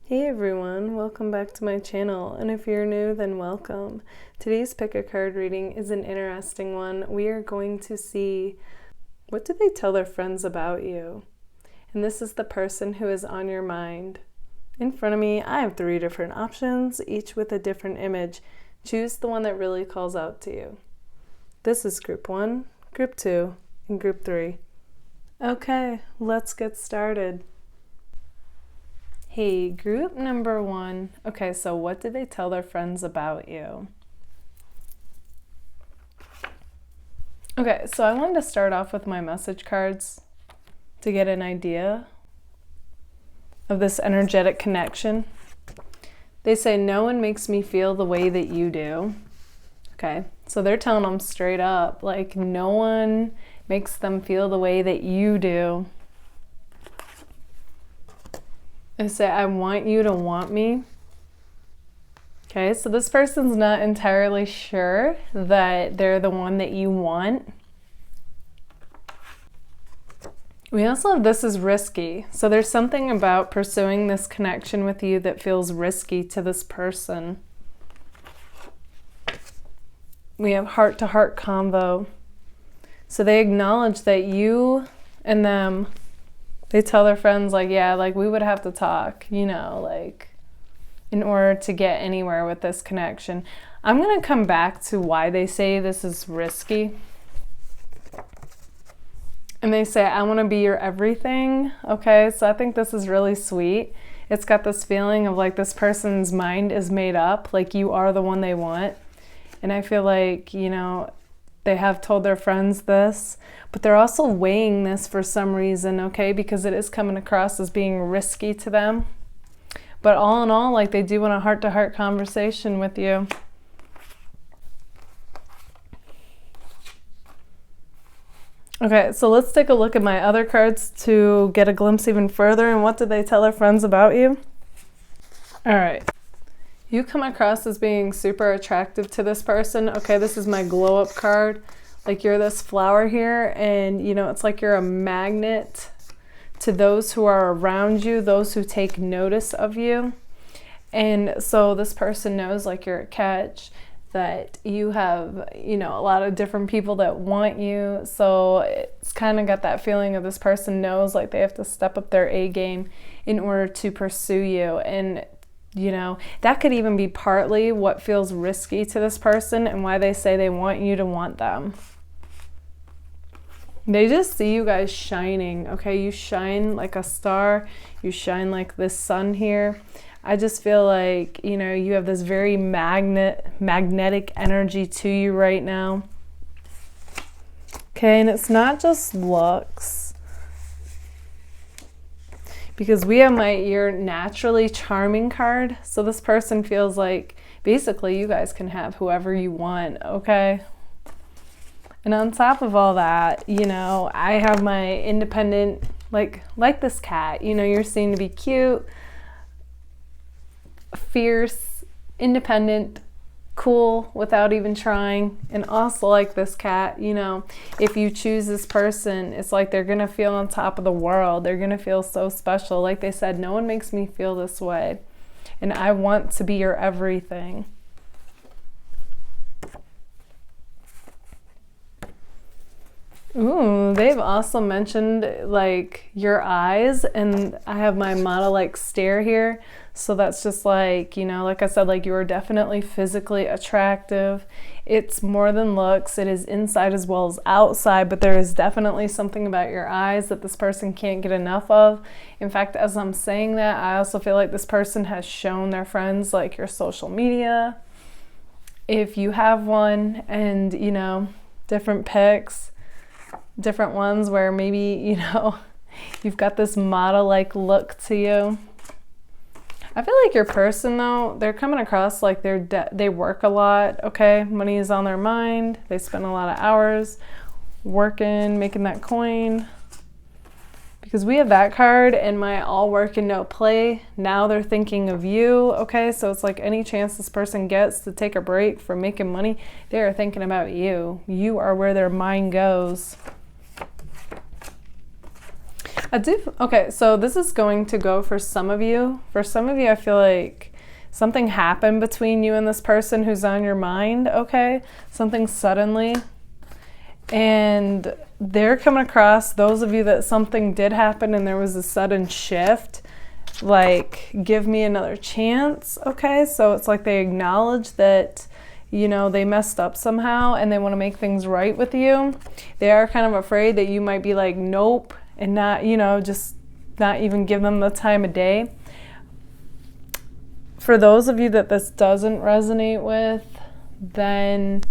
Hey everyone, welcome back to my channel, and if you're new, then welcome. Today's pick a card reading is an interesting one. We are going to see, what do they tell their friends about you? And this is the person who is on your mind. In front of me, I have 3 different options, each with a different image. Choose the one that really calls out to you. This is group 1, group 2, and group 3. Okay, let's get started. Hey, group number 1. Okay, so what did they tell their friends about you? Okay, so I wanted to start off with my message cards to get an idea of this energetic connection. They say, no one makes me feel the way that you do. Okay, so they're telling them straight up, like, no one makes them feel the way that you do. They say, I want you to want me. Okay, so this person's not entirely sure that they're the one that you want. We also have this is risky. So there's something about pursuing this connection with you that feels risky to this person. We have heart-to-heart convo. So they acknowledge that you and them, they tell their friends, like, yeah, like, we would have to talk, you know, like, in order to get anywhere with this connection. I'm going to come back to why they say this is risky. And they say, I want to be your everything. Okay, so I think this is really sweet. It's got this feeling of like this person's mind is made up, like you are the one they want. And I feel like, you know, they have told their friends this, but they're also weighing this for some reason, okay? Because it is coming across as being risky to them. But all in all, like, they do want a heart-to-heart conversation with you. Okay, so let's take a look at my other cards to get a glimpse even further. And what did they tell their friends about you? All right. You come across as being super attractive to this person. Okay, this is my glow up card. Like, you're this flower here, and you know, it's like you're a magnet to those who are around you, those who take notice of you. And so this person knows, like, you're a catch, that you have, you know, a lot of different people that want you. So it's kind of got that feeling of this person knows, like, they have to step up their A game in order to pursue you. And you know, that could even be partly what feels risky to this person and why they say they want you to want them. They just see you guys shining, okay? You shine like a star. You shine like this sun here. I just feel like, you know, you have this very magnetic energy to you right now. Okay, and it's not just looks. Because we have your naturally charming card. So this person feels like basically you guys can have whoever you want, okay? And on top of all that, you know, I have my independent, like this cat. You know, you're seen to be cute, fierce, independent, cool without even trying. And also like this cat, you know, if you choose this person, it's like they're gonna feel on top of the world. They're gonna feel so special. Like they said, no one makes me feel this way, and I want to be your everything. Ooh, they've also mentioned like your eyes, and I have my model-like stare here. So that's just like, you know, like I said, like, you are definitely physically attractive. It's more than looks. It is inside as well as outside, but there is definitely something about your eyes that this person can't get enough of. In fact, as I'm saying that, I also feel like this person has shown their friends like your social media, if you have one, and, you know, different pics, different ones where maybe, you know, you've got this model-like look to you. I feel like your person, though, they're coming across like they work a lot, okay? Money is on their mind. They spend a lot of hours working, making that coin. Because we have that card and my all work and no play. Now they're thinking of you, okay? So it's like any chance this person gets to take a break from making money, they are thinking about you. You are where their mind goes. I do. Okay, so this is going to go for some of you. For some of you, I feel like something happened between you and this person who's on your mind, okay? Something suddenly. And they're coming across, those of you that something did happen and there was a sudden shift, like, give me another chance, okay? So it's like they acknowledge that, you know, they messed up somehow and they want to make things right with you. They are kind of afraid that you might be like, nope, and not, you know, just not even give them the time of day. For those of you that this doesn't resonate with, then,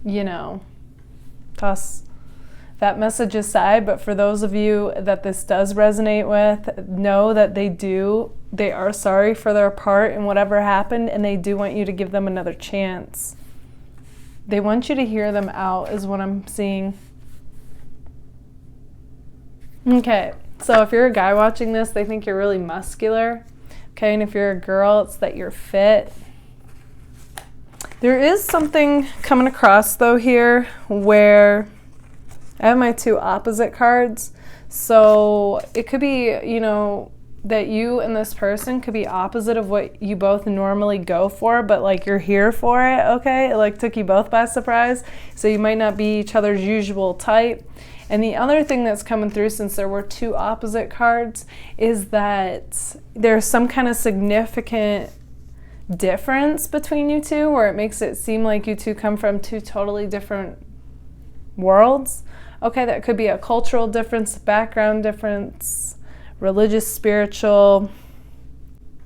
you know, toss that message aside. But for those of you that this does resonate with, know that they are sorry for their part in whatever happened, and they do want you to give them another chance. They want you to hear them out is what I'm seeing. Okay, so if you're a guy watching this, they think you're really muscular. Okay, and if you're a girl, it's that you're fit. There is something coming across though here where I have my two opposite cards. So it could be, you know, that you and this person could be opposite of what you both normally go for, but like you're here for it, okay? It like took you both by surprise. So you might not be each other's usual type. And the other thing that's coming through, since there were two opposite cards, is that there's some kind of significant difference between you two where it makes it seem like you two come from two totally different worlds. Okay, that could be a cultural difference, background difference, religious, spiritual,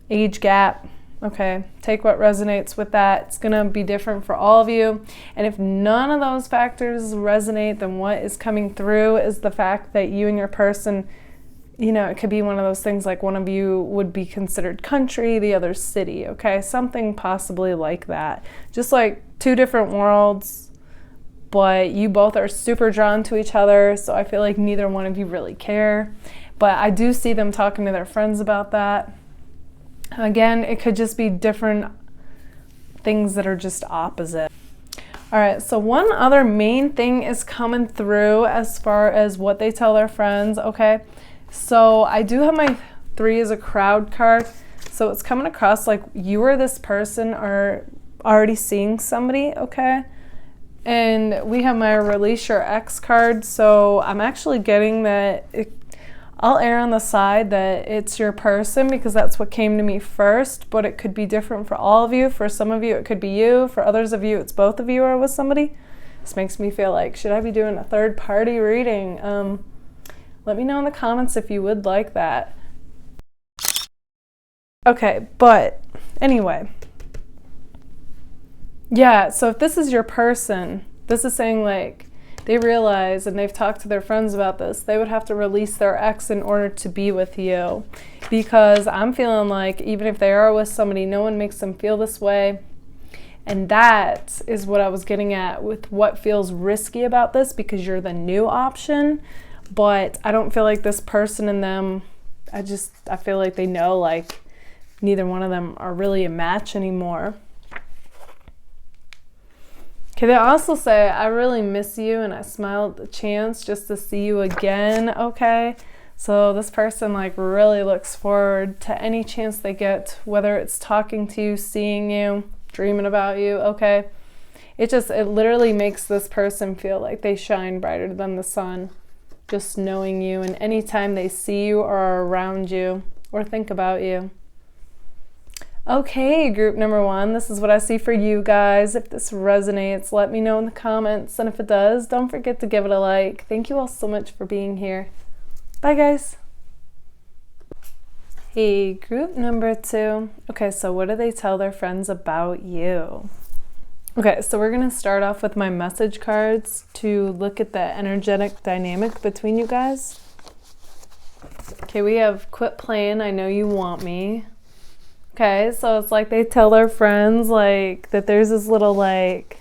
age gap. Okay, take what resonates with that. It's gonna be different for all of you. And if none of those factors resonate, then what is coming through is the fact that you and your person, you know, it could be one of those things like one of you would be considered country, the other city, okay? Something possibly like that. Just like two different worlds, but you both are super drawn to each other, so I feel like neither one of you really care. But I do see them talking to their friends about that. Again, it could just be different things that are just opposite. All right, so one other main thing is coming through as far as what they tell their friends, okay? So I do have my 3 as a crowd card. So it's coming across like you or this person are already seeing somebody, okay? And we have my release your ex card. So I'm actually getting that I'll err on the side that it's your person because that's what came to me first, but it could be different for all of you. For some of you, it could be you. For others of you, it's both of you or with somebody. This makes me feel like, should I be doing a third party reading? Let me know in the comments if you would like that. Okay, but anyway. Yeah, so if this is your person, this is saying like, they realize, and they've talked to their friends about this, they would have to release their ex in order to be with you. Because I'm feeling like even if they are with somebody, no one makes them feel this way. And that is what I was getting at with what feels risky about this, because you're the new option. But I don't feel like this person and them, I feel like they know like neither one of them are really a match anymore. Okay, they also say, I really miss you and I smile at the chance just to see you again, okay? So this person like really looks forward to any chance they get, whether it's talking to you, seeing you, dreaming about you, okay? It literally makes this person feel like they shine brighter than the sun, just knowing you, and anytime they see you or are around you or think about you. Okay, group number 1, this is what I see for you guys. If this resonates, let me know in the comments. And if it does, don't forget to give it a like. Thank you all so much for being here. Bye, guys. Hey, group number 2. Okay, so what do they tell their friends about you? Okay, so we're going to start off with my message cards to look at the energetic dynamic between you guys. Okay, we have quit playing, I know you want me. Okay, so it's like they tell their friends like that there's this little like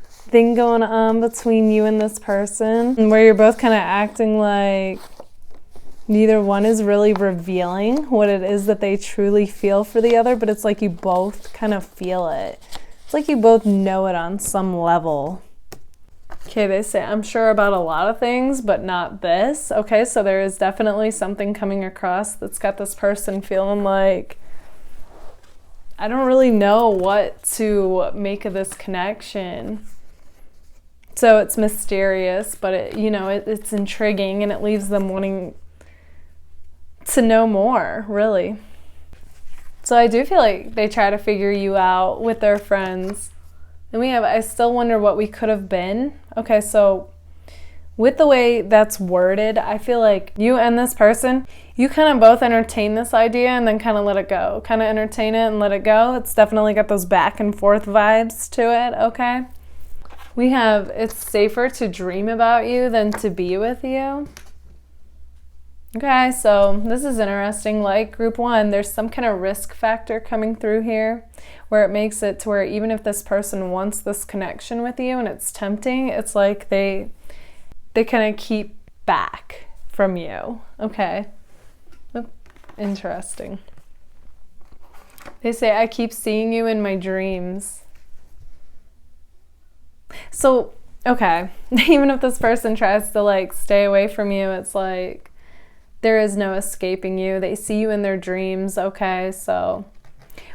thing going on between you and this person, and where you're both kind of acting like neither one is really revealing what it is that they truly feel for the other, but it's like you both kind of feel it. It's like you both know it on some level. Okay, they say, I'm sure about a lot of things, but not this. Okay, so there is definitely something coming across that's got this person feeling like, I don't really know what to make of this connection. So it's mysterious, but it's intriguing, and it leaves them wanting to know more, really. So I do feel like they try to figure you out with their friends. And I still wonder what we could have been. Okay, so with the way that's worded, I feel like you and this person, you kind of both entertain this idea and then kind of let it go. Kind of entertain it and let it go. It's definitely got those back and forth vibes to it, okay? We have, it's safer to dream about you than to be with you. Okay, so this is interesting. Like group 1, there's some kind of risk factor coming through here where it makes it to where even if this person wants this connection with you and it's tempting, it's like they kind of keep back from you. Okay, interesting. They say, I keep seeing you in my dreams. So, okay, even if this person tries to like stay away from you, it's like there is no escaping you. They see you in their dreams. Okay, so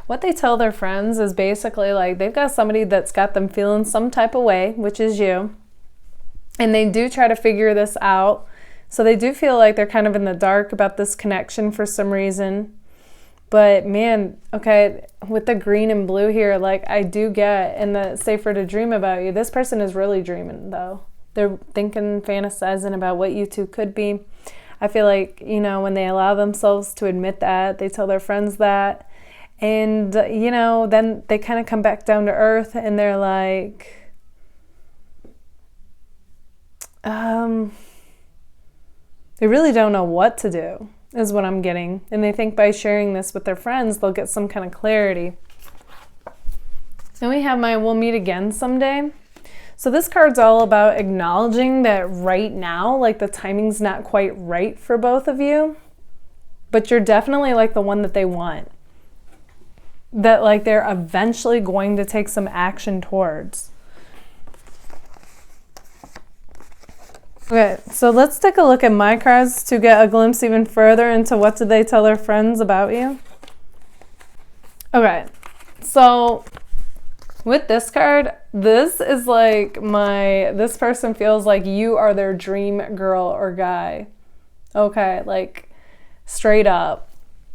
what they tell their friends is basically like they've got somebody that's got them feeling some type of way, which is you. And they do try to figure this out. So they do feel like they're kind of in the dark about this connection for some reason. But man, okay, with the green and blue here, like I do get in the safer to dream about you. This person is really dreaming though. They're thinking, fantasizing about what you two could be. I feel like, when they allow themselves to admit that, they tell their friends that, and, then they kind of come back down to earth and they're like, they really don't know what to do, is what I'm getting. And they think by sharing this with their friends, they'll get some kind of clarity. Then we have my we'll meet again someday. So this card's all about acknowledging that right now, like the timing's not quite right for both of you, but you're definitely like the one that they want. That like they're eventually going to take some action towards. Okay, so let's take a look at my cards to get a glimpse even further into what did they tell their friends about you. Okay, so with this card, this is like this person feels like you are their dream girl or guy. Okay, like straight up.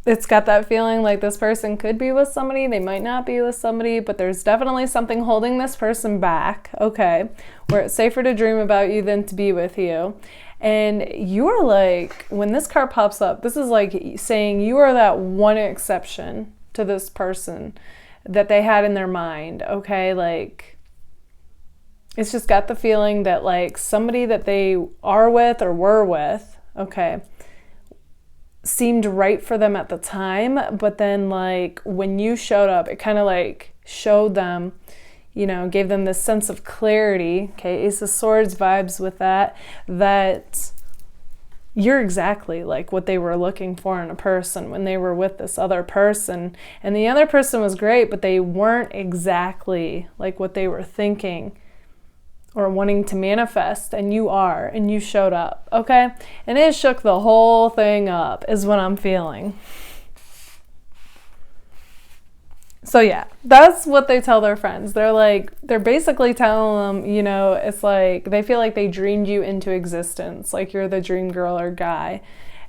It's got that feeling like this person could be with somebody, they might not be with somebody, but there's definitely something holding this person back, okay, where it's safer to dream about you than to be with you. And you're like, when this card pops up, this is like saying you are that one exception to this person that they had in their mind, okay? Like, it's just got the feeling that like somebody that they are with or were with, okay, seemed right for them at the time, but then like when you showed up, it kind of like showed them, gave them this sense of clarity, okay, Ace of Swords vibes with that you're exactly like what they were looking for in a person when they were with this other person. And the other person was great, but they weren't exactly like what they were thinking or wanting to manifest, and you are, and you showed up, okay? And it shook the whole thing up, is what I'm feeling. So yeah, that's what they tell their friends. They're basically telling them, it's like they feel like they dreamed you into existence, like you're the dream girl or guy.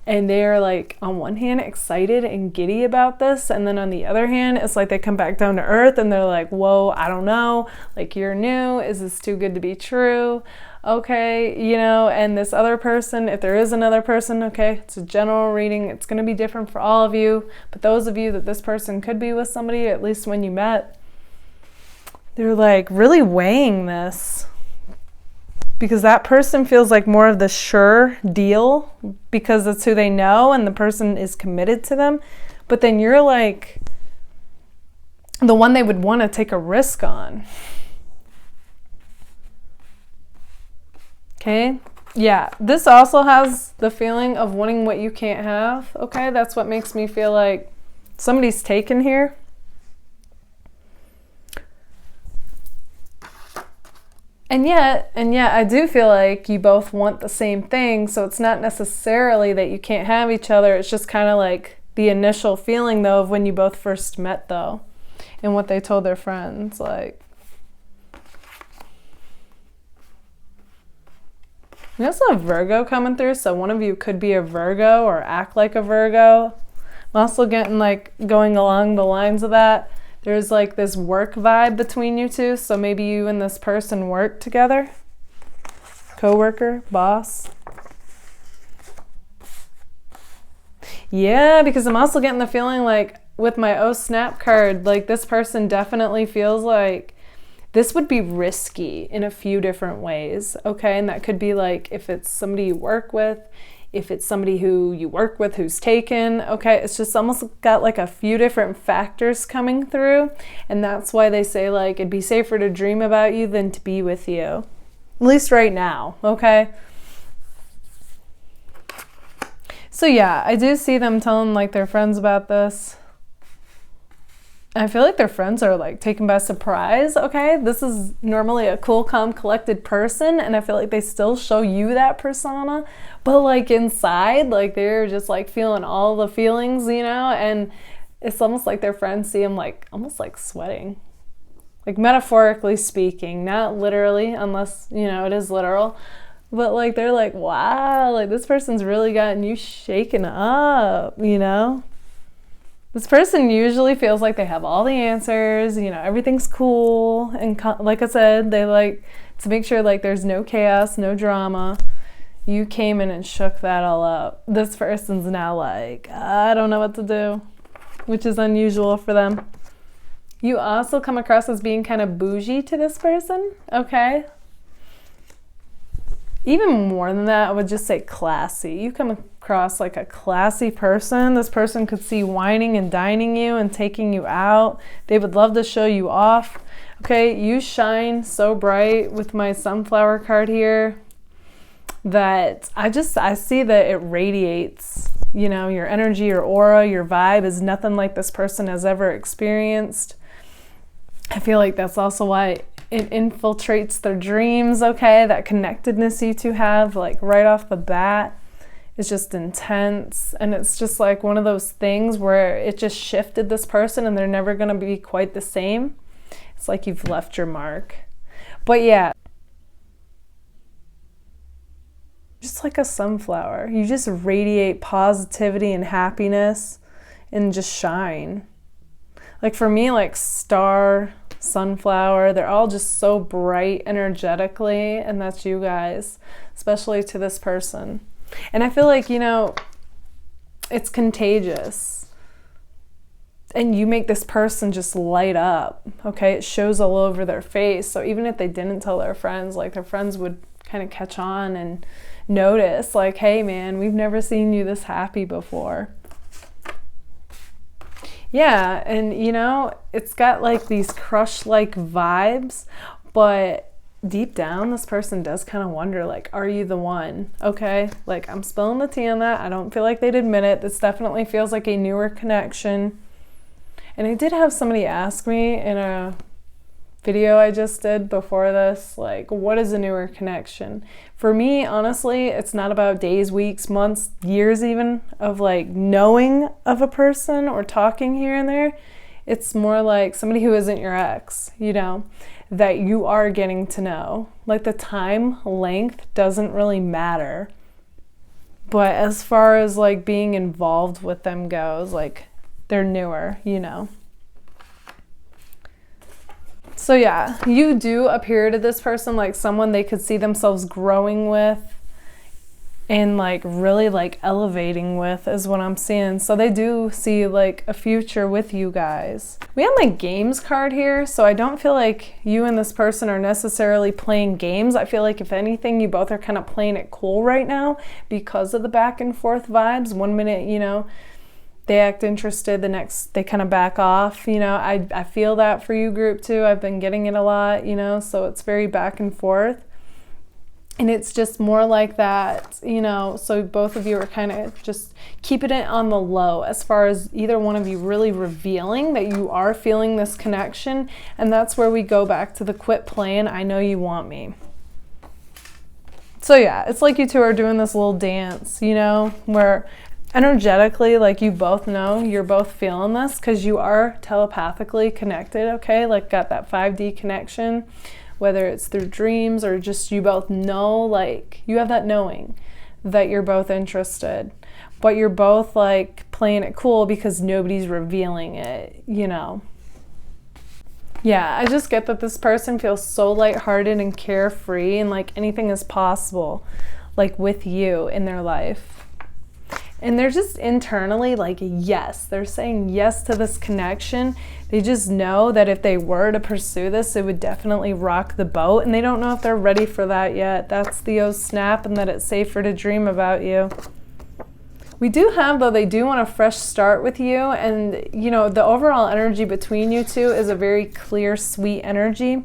And they're like, on one hand, excited and giddy about this. And then on the other hand, it's like they come back down to earth and they're like, whoa, I don't know. Like, you're new. Is this too good to be true? Okay, and this other person, if there is another person, okay, it's a general reading. It's going to be different for all of you. But those of you that this person could be with somebody, at least when you met, they're like really weighing this. Because that person feels like more of the sure deal because it's who they know and the person is committed to them. But then you're like the one they would want to take a risk on. Okay? Yeah, this also has the feeling of wanting what you can't have. Okay? That's what makes me feel like somebody's taken here. And yet, I do feel like you both want the same thing, so it's not necessarily that you can't have each other. It's just kind of like the initial feeling, though, of when you both first met, though, and what they told their friends. Like, we also have Virgo coming through, so one of you could be a Virgo or act like a Virgo. I'm also getting, like, going along the lines of that, there's like this work vibe between you two, so maybe you and this person work together. Co-worker, boss. Yeah, because I'm also getting the feeling like with my Oh Snap card, like this person definitely feels like this would be risky in a few different ways, okay? And that could be like if it's somebody you work with, if it's somebody who you work with who's taken, okay? It's just almost got like a few different factors coming through, and that's why they say like it'd be safer to dream about you than to be with you. At least right now, okay? So yeah, I do see them telling like their friends about this. I feel like their friends are like taken by surprise, okay? This is normally a cool, calm, collected person, and I feel like they still show you that persona, but like inside, like they're just like feeling all the feelings, you know? And it's almost like their friends see them like, almost like sweating. Like metaphorically speaking, not literally, unless, you know, it is literal. But like, they're like, wow, like this person's really gotten you shaken up, you know? This person usually feels like they have all the answers, you know, everything's cool. And like I said, they like to make sure like there's no chaos, no drama. You came in and shook that all up. This person's now like, I don't know what to do, which is unusual for them. You also come across as being kind of bougie to this person, okay? Even more than that, I would just say classy. You come across like a classy person. This person could see whining and dining you and taking you out. They would love to show you off. Okay, you shine so bright with my sunflower card here that I see that it radiates. You know, your energy, your aura, your vibe is nothing like this person has ever experienced. I feel like that's also why it infiltrates their dreams, okay? That connectedness you two have, like right off the bat, is just intense. And it's just like one of those things where it just shifted this person and they're never gonna be quite the same. It's like you've left your mark. But yeah, just like a sunflower. You just radiate positivity and happiness and just shine. Like for me, like star, sunflower, they're all just so bright energetically, and that's you guys, especially to this person. And I feel like, you know, it's contagious. And you make this person just light up, okay? It shows all over their face. So even if they didn't tell their friends, like their friends would kind of catch on and notice, like, hey man, we've never seen you this happy before. Yeah, and you know, it's got like these crush-like vibes, but deep down, this person does kind of wonder, like, are you the one? Okay, like I'm spilling the tea on that. I don't feel like they'd admit it. This definitely feels like a newer connection. And I did have somebody ask me in a video I just did before this, like, what is a newer connection? For me, honestly, it's not about days, weeks, months, years even of like knowing of a person or talking here and there. It's more like somebody who isn't your ex, you know, that you are getting to know. Like the time length doesn't really matter. But as far as like being involved with them goes, like they're newer, you know. So yeah, you do appear to this person like someone they could see themselves growing with and like really like elevating with is what I'm seeing. So they do see like a future with you guys. We have my games card here, so I don't feel like you and this person are necessarily playing games. I feel like if anything, you both are kind of playing it cool right now because of the back and forth vibes. 1 minute, you know, they act interested, the next they kind of back off, you know. I feel that for you group too. I've been getting it a lot, you know, so it's very back and forth. And it's just more like that, you know, so both of you are kind of just keeping it on the low as far as either one of you really revealing that you are feeling this connection. And that's where we go back to the quit playing, I know you want me. So yeah, it's like you two are doing this little dance, you know, where energetically, like you both know you're both feeling this because you are telepathically connected, okay? Like got that 5D connection. Whether it's through dreams or just you both know, like you have that knowing that you're both interested, but you're both like playing it cool because nobody's revealing it, you know. Yeah, I just get that this person feels so lighthearted and carefree and like anything is possible, like with you in their life. And they're just internally like, yes, they're saying yes to this connection. They just know that if they were to pursue this, it would definitely rock the boat. And they don't know if they're ready for that yet. That's the oh snap, and that it's safer to dream about you. We do have, though, they do want a fresh start with you. And, you know, the overall energy between you two is a very clear, sweet energy.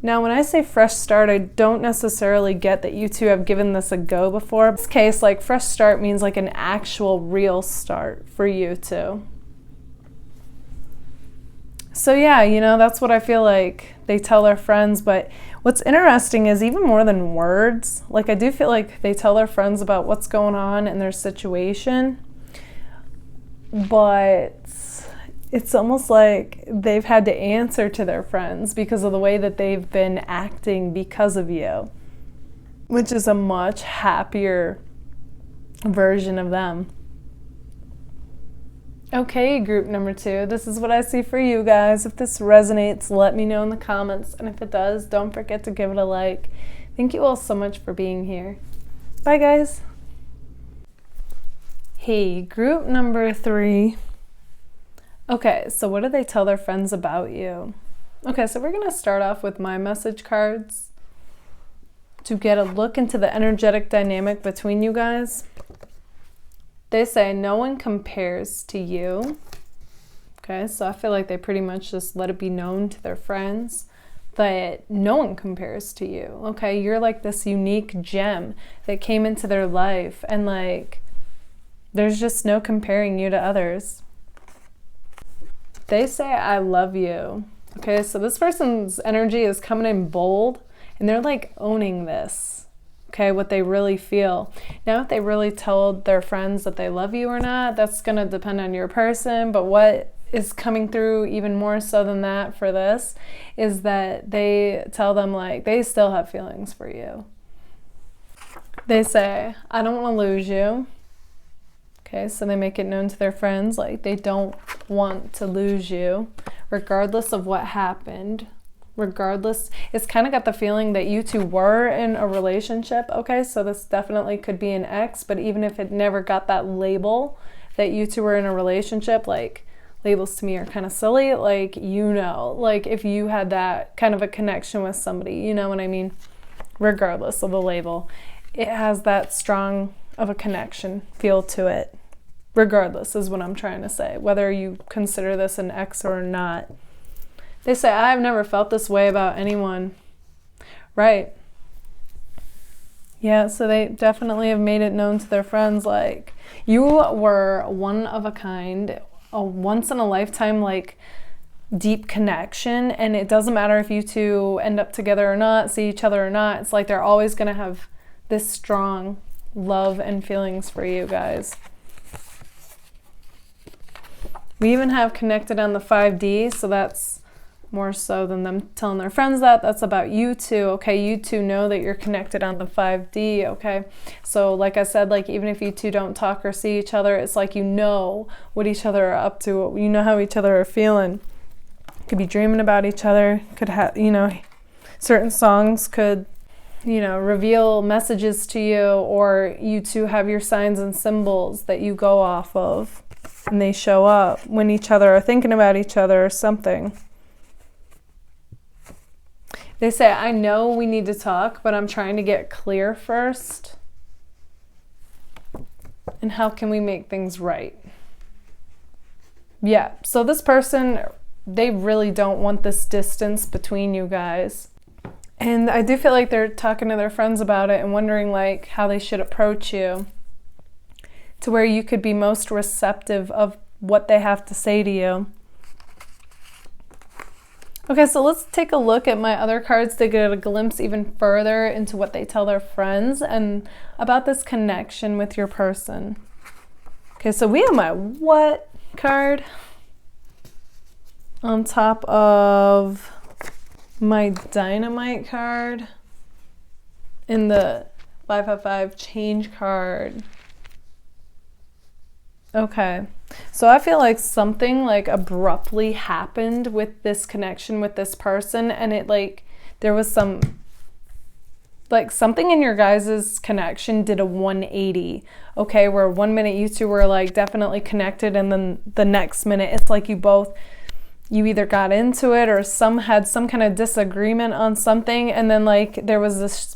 Now, when I say fresh start, I don't necessarily get that you two have given this a go before. In this case, like fresh start means like an actual real start for you two. So yeah, you know, that's what I feel like they tell their friends. But what's interesting is even more than words, like I do feel like they tell their friends about what's going on in their situation. But it's almost like they've had to answer to their friends because of the way that they've been acting because of you, which is a much happier version of them. Okay, group number 2, this is what I see for you guys. If this resonates, let me know in the comments. And if it does, don't forget to give it a like. Thank you all so much for being here. Bye, guys. Hey, group number 3. Okay, so what do they tell their friends about you? Okay, so we're going to start off with my message cards to get a look into the energetic dynamic between you guys. They say no one compares to you. Okay, so I feel like they pretty much just let it be known to their friends that no one compares to you. Okay, you're like this unique gem that came into their life, and like there's just no comparing you to others. They say I love you. Okay, so this person's energy is coming in bold, and they're like owning this. Okay, what they really feel. Now, if they really told their friends that they love you or not, that's going to depend on your person. But what is coming through even more so than that for this is that they tell them like they still have feelings for you. They say, I don't want to lose you. Okay, so they make it known to their friends like they don't want to lose you, regardless of what happened. Regardless, it's kind of got the feeling that you two were in a relationship. Okay, so this definitely could be an ex, but even if it never got that label that you two were in a relationship, like labels to me are kind of silly. Like, you know, like if you had that kind of a connection with somebody, you know what I mean? Regardless of the label, it has that strong of a connection feel to it. Regardless is what I'm trying to say, whether you consider this an ex or not. They say, I've never felt this way about anyone. Right. Yeah, so they definitely have made it known to their friends, like, you were one of a kind, a once in a lifetime, like, deep connection. And it doesn't matter if you two end up together or not, see each other or not. It's like they're always going to have this strong love and feelings for you guys. We even have connected on the 5D, so that's more so than them telling their friends that. That's about you two, okay? You two know that you're connected on the 5D, okay? So like I said, like even if you two don't talk or see each other, it's like you know what each other are up to. You know how each other are feeling. Could be dreaming about each other. Could have, you know, certain songs could, you know, reveal messages to you, or you two have your signs and symbols that you go off of, and they show up when each other are thinking about each other or something. They say, I know we need to talk, but I'm trying to get clear first. And how can we make things right? Yeah, so this person, they really don't want this distance between you guys. And I do feel like they're talking to their friends about it and wondering like how they should approach you to where you could be most receptive of what they have to say to you. Okay, so let's take a look at my other cards to get a glimpse even further into what they tell their friends and about this connection with your person. Okay, so we have my what card on top of my dynamite card and the 555 change card. Okay, so I feel like something like abruptly happened with this connection with this person, and it like there was some like something in your guys' connection did a 180. Okay, where 1 minute you two were like definitely connected, and then the next minute it's like you either got into it or had some kind of disagreement on something, and then like there was this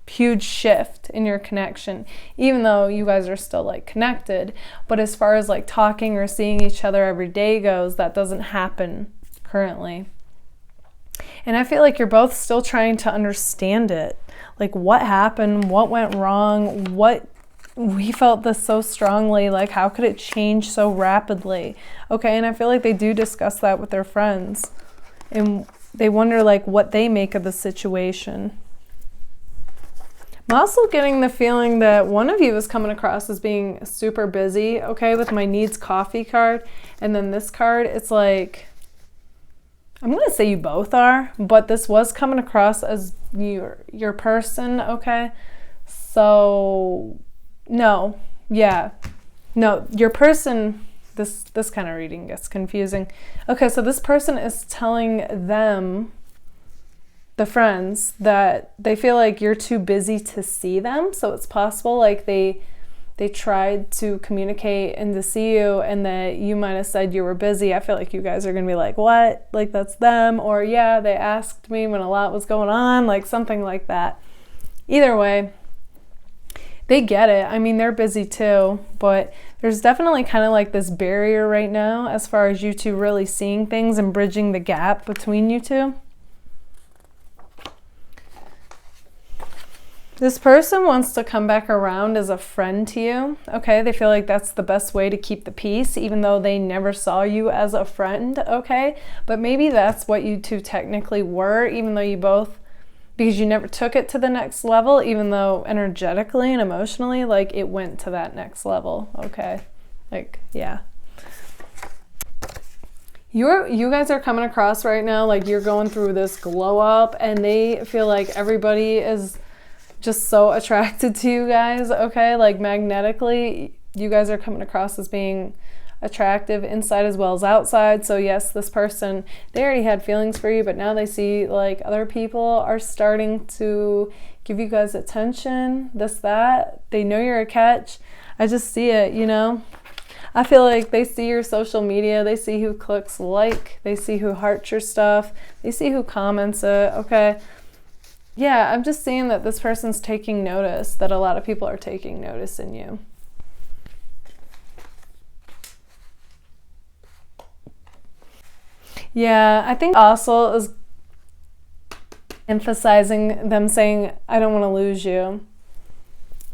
huge shift in your connection, even though you guys are still like connected. But as far as like talking or seeing each other every day goes, that doesn't happen currently. And I feel like you're both still trying to understand it. Like what happened, what went wrong, what we felt this so strongly, like how could it change so rapidly? Okay, and I feel like they do discuss that with their friends, and they wonder like what they make of the situation. I'm also getting the feeling that one of you is coming across as being super busy, okay, with my needs coffee card. And then this card, it's like, I'm going to say you both are, but this was coming across as your person, okay? So, no, yeah. No, your person, this kind of reading gets confusing. Okay, so this person is telling them, the friends, that they feel like you're too busy to see them. So it's possible like they tried to communicate and to see you, and that you might have said you were busy. I feel like you guys are gonna be like, what? Like that's them, or yeah, they asked me when a lot was going on, like something like that. Either way, they get it. I mean, they're busy too, but there's definitely kind of like this barrier right now as far as you two really seeing things and bridging the gap between you two. This person wants to come back around as a friend to you, okay? They feel like that's the best way to keep the peace, even though they never saw you as a friend, okay? But maybe that's what you two technically were, even though you both, because you never took it to the next level, even though energetically and emotionally, like it went to that next level, okay? Like, yeah. You guys are coming across right now like you're going through this glow up, and they feel like everybody is just so attracted to you guys, okay? Like magnetically, you guys are coming across as being attractive inside as well as outside. So yes, this person, they already had feelings for you, but now they see like other people are starting to give you guys attention, this, that. They know you're a catch. I just see it, you know? I feel like they see your social media, they see who clicks like, they see who hearts your stuff, they see who comments it, okay? Yeah, I'm just seeing that this person's taking notice, that a lot of people are taking notice in you. Yeah, I think also is emphasizing them saying, I don't want to lose you.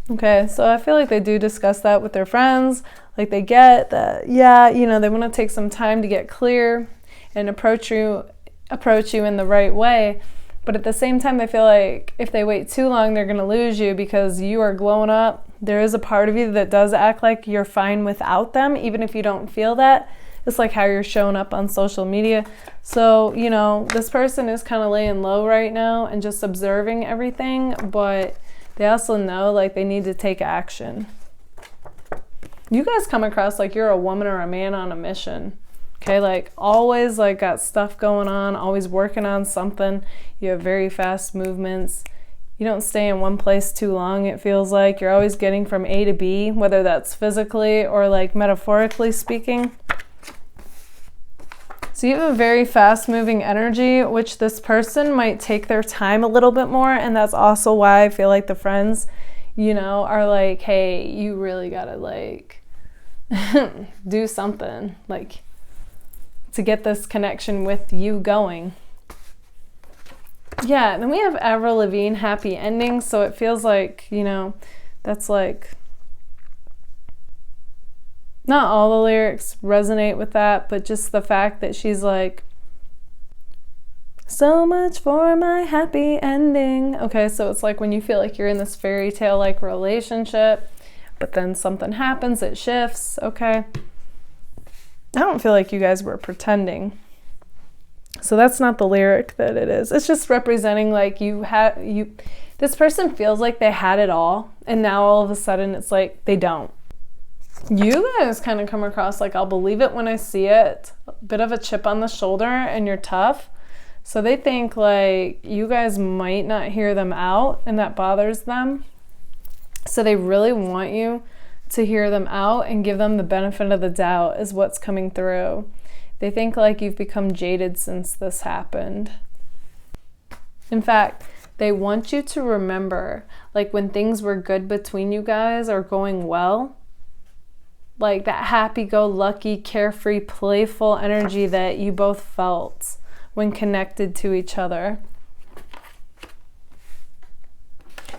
Okay, so I feel like they do discuss that with their friends. Like they get that, yeah, you know, they want to take some time to get clear and approach you in the right way. But at the same time, they feel like if they wait too long, they're going to lose you because you are glowing up. There is a part of you that does act like you're fine without them, even if you don't feel that. It's like how you're showing up on social media. So, you know, this person is kind of laying low right now and just observing everything, but they also know like they need to take action. You guys come across like you're a woman or a man on a mission. Okay, like always like got stuff going on, always working on something. You have very fast movements. You don't stay in one place too long, it feels like. You're always getting from A to B, whether that's physically or like metaphorically speaking. So you have a very fast moving energy, which this person might take their time a little bit more. And that's also why I feel like the friends, you know, are like, hey, you really gotta like do something like to get this connection with you going. Yeah, then we have Avril Lavigne, Happy Ending. So it feels like, you know, that's like, not all the lyrics resonate with that, but just the fact that she's like, so much for my happy ending. Okay, so it's like when you feel like you're in this fairy tale like relationship, but then something happens, it shifts. Okay, I don't feel like you guys were pretending. So that's not the lyric that it is. It's just representing like this person feels like they had it all, and now all of a sudden it's like they don't. You guys kind of come across like, I'll believe it when I see it. A bit of a chip on the shoulder, and you're tough. So they think like you guys might not hear them out, and that bothers them. So they really want you to hear them out and give them the benefit of the doubt is what's coming through. They think like you've become jaded since this happened. In fact, they want you to remember like when things were good between you guys or going well, like that happy-go-lucky, carefree, playful energy that you both felt when connected to each other.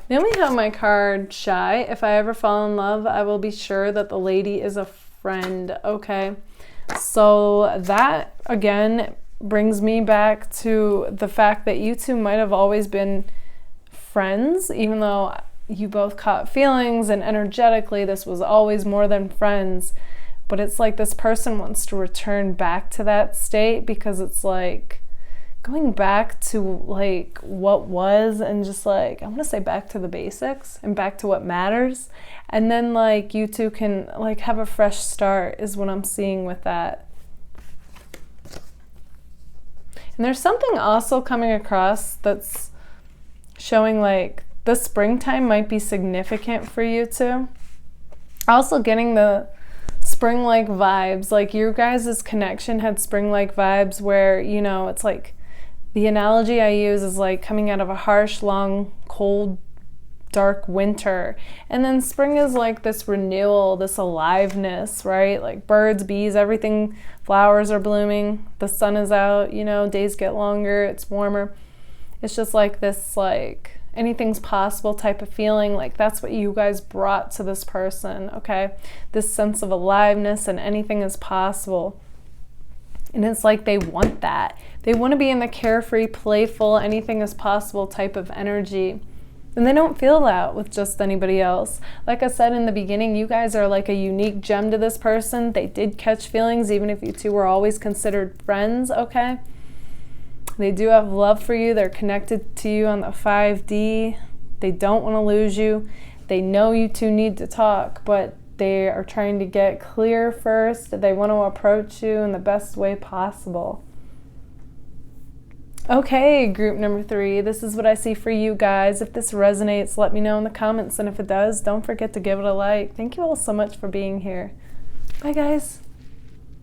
Then we have my card Shy. If I ever fall in love, I will be sure that the lady is a friend. Okay, so that again brings me back to the fact that you two might have always been friends, even though you both caught feelings and energetically this was always more than friends. But it's like this person wants to return back to that state because it's like going back to like what was, and just like, I'm gonna say back to the basics and back to what matters. And then like you two can like have a fresh start is what I'm seeing with that. And there's something also coming across that's showing like the springtime might be significant for you two. Also getting the spring-like vibes, like your guys' connection had spring-like vibes where, you know, it's like, the analogy I use is like coming out of a harsh, long, cold, dark winter. And then spring is like this renewal, this aliveness, right? Like birds, bees, everything, flowers are blooming, the sun is out, you know, days get longer, it's warmer. It's just like this, like anything's possible type of feeling. Like that's what you guys brought to this person, okay? This sense of aliveness and anything is possible. And it's like they want that. They want to be in the carefree, playful, anything is possible type of energy. And they don't feel that with just anybody else. Like I said in the beginning, you guys are like a unique gem to this person. They did catch feelings, even if you two were always considered friends, okay? They do have love for you. They're connected to you on the 5D. They don't want to lose you. They know you two need to talk, but they are trying to get clear first. They want to approach you in the best way possible. Okay, group number 3, this is what I see for you guys. If this resonates, let me know in the comments. And if it does, don't forget to give it a like. Thank you all so much for being here. Bye, guys.